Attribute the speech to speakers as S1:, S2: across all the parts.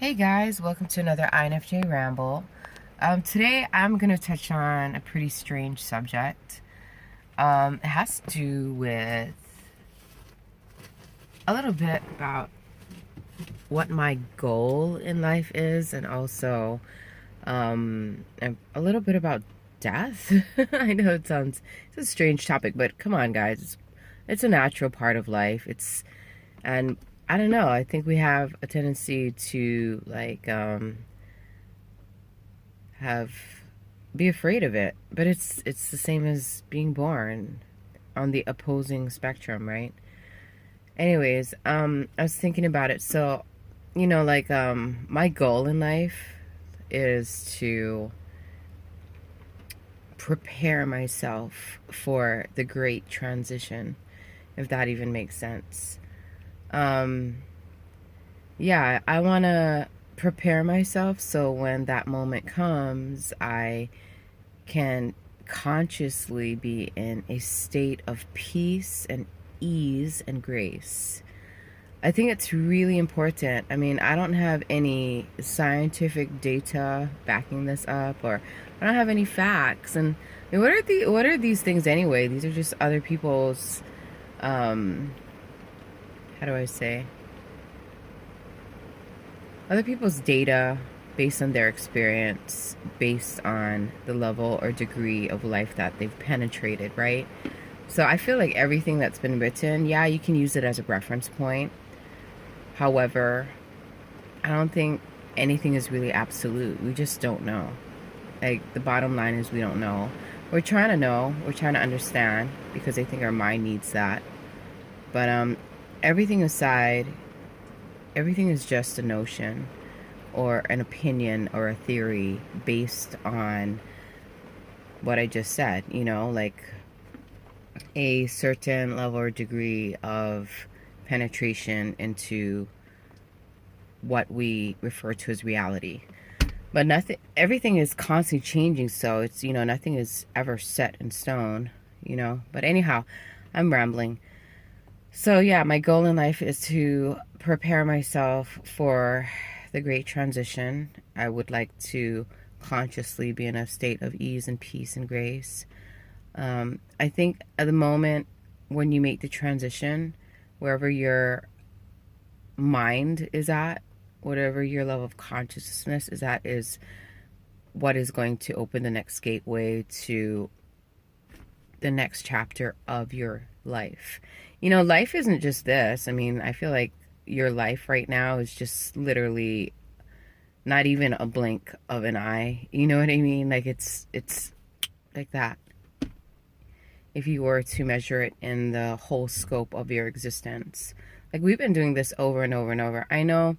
S1: Hey guys, welcome to another INFJ Ramble. Today I'm going to touch on a pretty strange subject. It has to do with a little bit about what my goal in life is, and also a little bit about death. I know it's a strange topic, but come on guys, it's a natural part of life. And I don't know, I think we have a tendency to have be afraid of it, but it's the same as being born on the opposing spectrum, right? Anyways, I was thinking about it. So, my goal in life is to prepare myself for the great transition, if that even makes sense. Um, yeah, I want to prepare myself so when that moment comes, I can consciously be in a state of peace and ease and grace. I think it's really important. I mean, I don't have any scientific data backing this up, or I don't have any facts. And I mean, what are these things anyway? These are just other people's um how do I say? Other people's data based on their experience, based on the level or degree of life that they've penetrated, right? So I feel like everything that's been written, yeah, you can use it as a reference point. However, I don't think anything is really absolute. We just don't know. Like, the bottom line is we don't know. We're trying to know, we're trying to understand because I think our mind needs that. But everything aside, everything is just a notion or an opinion or a theory based on what I just said, like a certain level or degree of penetration into what we refer to as reality. But everything is constantly changing, so it's, nothing is ever set in stone. But anyhow, I'm rambling. So yeah, my goal in life is to prepare myself for the great transition. I would like to consciously be in a state of ease and peace and grace. I think at the moment when you make the transition, wherever your mind is at, whatever your level of consciousness is at, is what is going to open the next gateway to the next chapter of your life. Life isn't just this. I mean, I feel like your life right now is just literally not even a blink of an eye. You know what I mean? Like it's like that. If you were to measure it in the whole scope of your existence. Like, we've been doing this over and over and over. I know,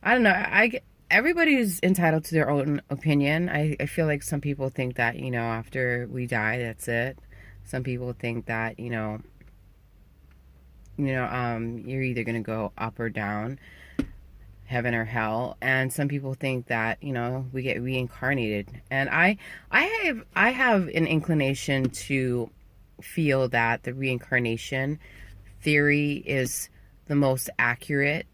S1: I don't know, everybody's entitled to their own opinion. I feel like some people think that, after we die, that's it. Some people think that, you're either gonna go up or down, heaven or hell, and some people think that, we get reincarnated. And I have an inclination to feel that the reincarnation theory is the most accurate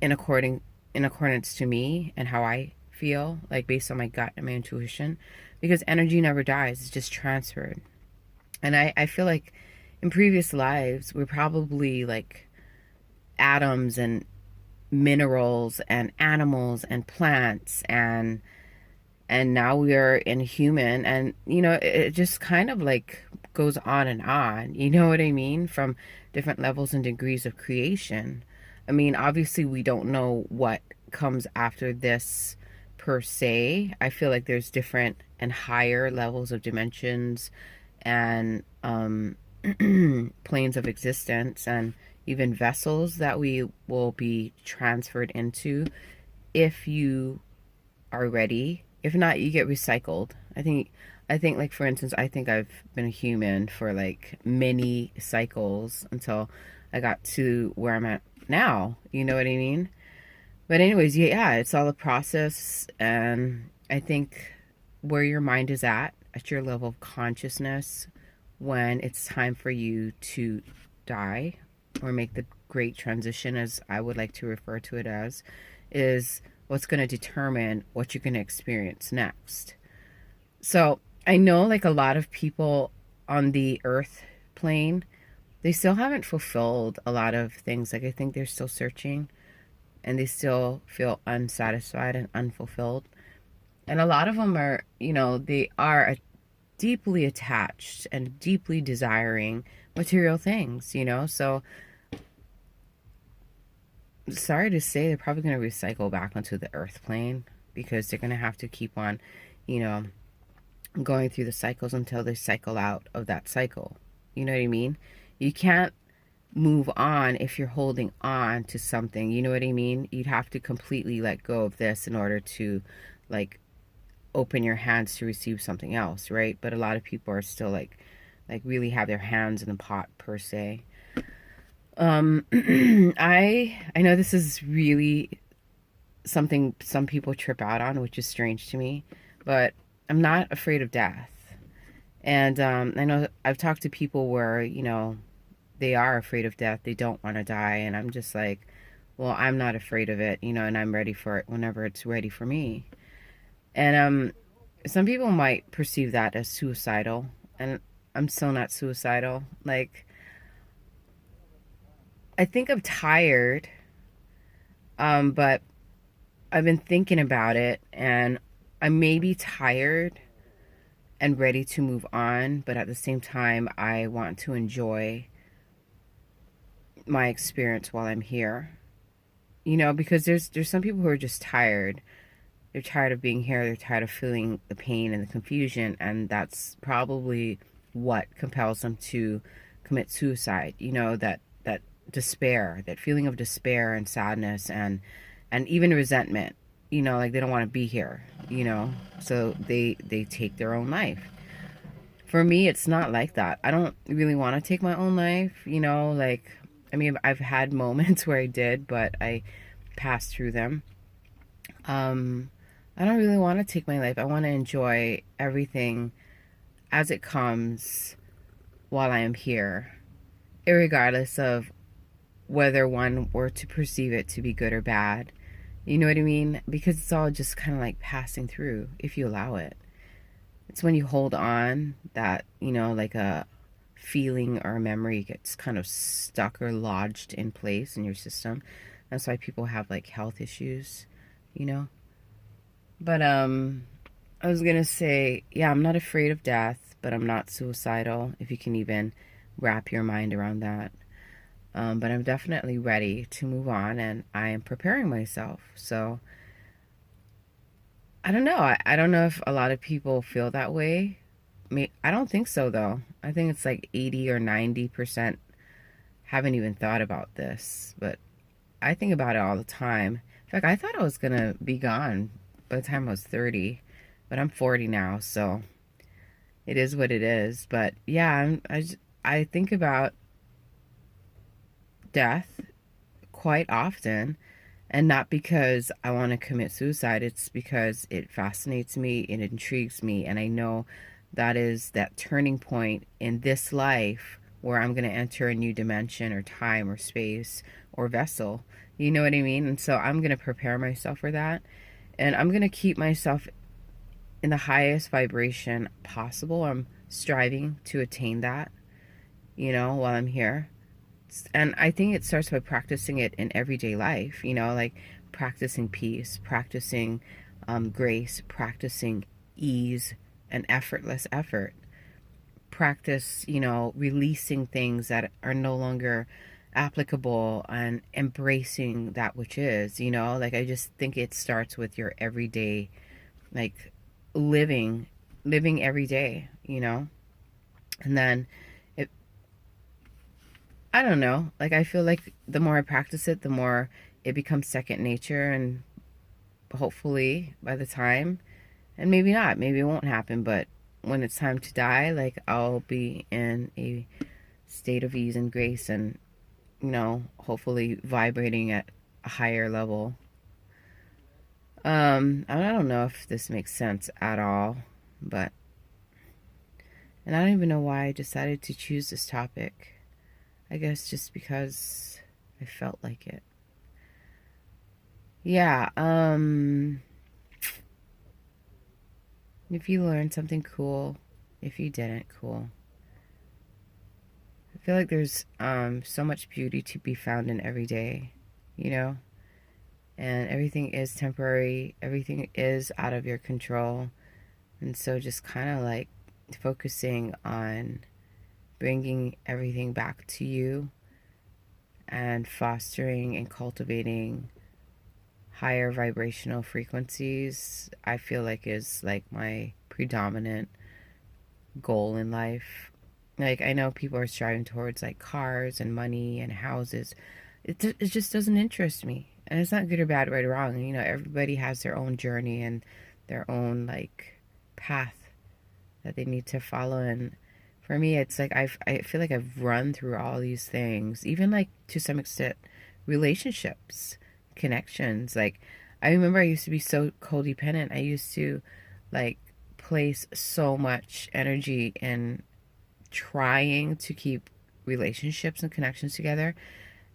S1: in accordance to me and how I feel, like based on my gut and my intuition, because energy never dies, it's just transferred. And I feel like in previous lives we're probably like atoms and minerals and animals and plants, and now we are in human, and it just kind of like goes on and on, you know what I mean, from different levels and degrees of creation. I mean, obviously we don't know what comes after this per se. I feel like there's different and higher levels of dimensions and planes of existence, and even vessels that we will be transferred into if you are ready. If not, you get recycled. I think like, for instance, I think I've been a human for like many cycles until I got to where I'm at now. You know what I mean? But anyways, yeah, it's all a process, and I think where your mind is at your level of consciousness, when it's time for you to die or make the great transition, as I would like to refer to it as, is what's going to determine what you're going to experience next. So I know like a lot of people on the earth plane, they still haven't fulfilled a lot of things. Like I think they're still searching and they still feel unsatisfied and unfulfilled. And a lot of them are, they are deeply attached and deeply desiring material things, So sorry to say, they're probably going to recycle back onto the earth plane because they're going to have to keep on, you know, going through the cycles until they cycle out of that cycle. You know what I mean? You can't move on if you're holding on to something. You know what I mean? You'd have to completely let go of this in order to, like, open your hands to receive something else, right? But a lot of people are still like really have their hands in the pot per se. I know this is really something some people trip out on, which is strange to me, but I'm not afraid of death. And I know I've talked to people where, they are afraid of death. They don't want to die. And I'm just like, well, I'm not afraid of it, and I'm ready for it whenever it's ready for me. And some people might perceive that as suicidal. And I'm still not suicidal. Like, I think I'm tired, but I've been thinking about it, and I may be tired and ready to move on, but at the same time, I want to enjoy my experience while I'm here. Because there's some people who are just tired. They're tired of being here. They're tired of feeling the pain and the confusion, and that's probably what compels them to commit suicide. That despair, that feeling of despair and sadness, and even resentment. Like they don't want to be here. So they take their own life. For me, it's not like that. I don't really want to take my own life. Like, I mean, I've had moments where I did, but I passed through them. I don't really want to take my life. I want to enjoy everything as it comes while I am here, irregardless of whether one were to perceive it to be good or bad. You know what I mean? Because it's all just kind of like passing through if you allow it. It's when you hold on that, like a feeling or a memory gets kind of stuck or lodged in place in your system. That's why people have like health issues, you know? But I was gonna say, yeah, I'm not afraid of death, but I'm not suicidal, if you can even wrap your mind around that. But I'm definitely ready to move on, and I am preparing myself. So I don't know. I don't know if a lot of people feel that way. I don't think so, though. I think it's like 80 or 90% haven't even thought about this, but I think about it all the time. In fact, I thought I was gonna be gone by the time I was 30, but I'm 40 now, so it is what it is. But yeah, I think about death quite often, and not because I want to commit suicide. It's because it fascinates me, it intrigues me, and I know that is that turning point in this life where I'm going to enter a new dimension or time or space or vessel. You know what I mean? And so I'm going to prepare myself for that. And I'm going to keep myself in the highest vibration possible. I'm striving to attain that, while I'm here. And I think it starts by practicing it in everyday life, like practicing peace, practicing grace, practicing ease and effortless effort. Practice, releasing things that are no longer applicable and embracing that which is, like I just think it starts with your everyday, like living every day, and then I don't know, like I feel like the more I practice it, the more it becomes second nature, and hopefully by the time, and maybe not, maybe it won't happen, but when it's time to die, like I'll be in a state of ease and grace, and hopefully vibrating at a higher level. I don't know if this makes sense at all, but, and I don't even know why I decided to choose this topic. I guess just because I felt like it. Yeah, if you learned something cool, if you didn't, cool. I feel like there's so much beauty to be found in every day, you know? And everything is temporary, everything is out of your control. And so just kind of like focusing on bringing everything back to you and fostering and cultivating higher vibrational frequencies, I feel like is like my predominant goal in life. Like, I know people are striving towards like cars and money and houses. It just doesn't interest me. And it's not good or bad, right or wrong. You know, everybody has their own journey and their own like path that they need to follow. And for me, it's like I feel like I've run through all these things, even like to some extent, relationships, connections. Like, I remember I used to be so codependent. I used to like place so much energy in trying to keep relationships and connections together.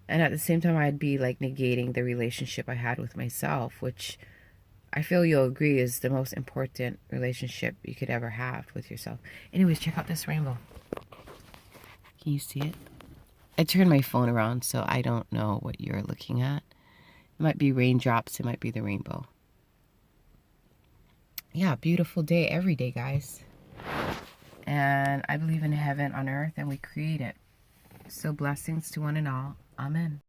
S1: And at the same time, I'd be like negating the relationship I had with myself, which I feel you'll agree is the most important relationship you could ever have with yourself. Anyways, check out this rainbow. Can you see it? I turned my phone around so I don't know what you're looking at. It might be raindrops, it might be the rainbow. Yeah, beautiful day every day, guys. And I believe in heaven on earth and we create it. So blessings to one and all. Amen.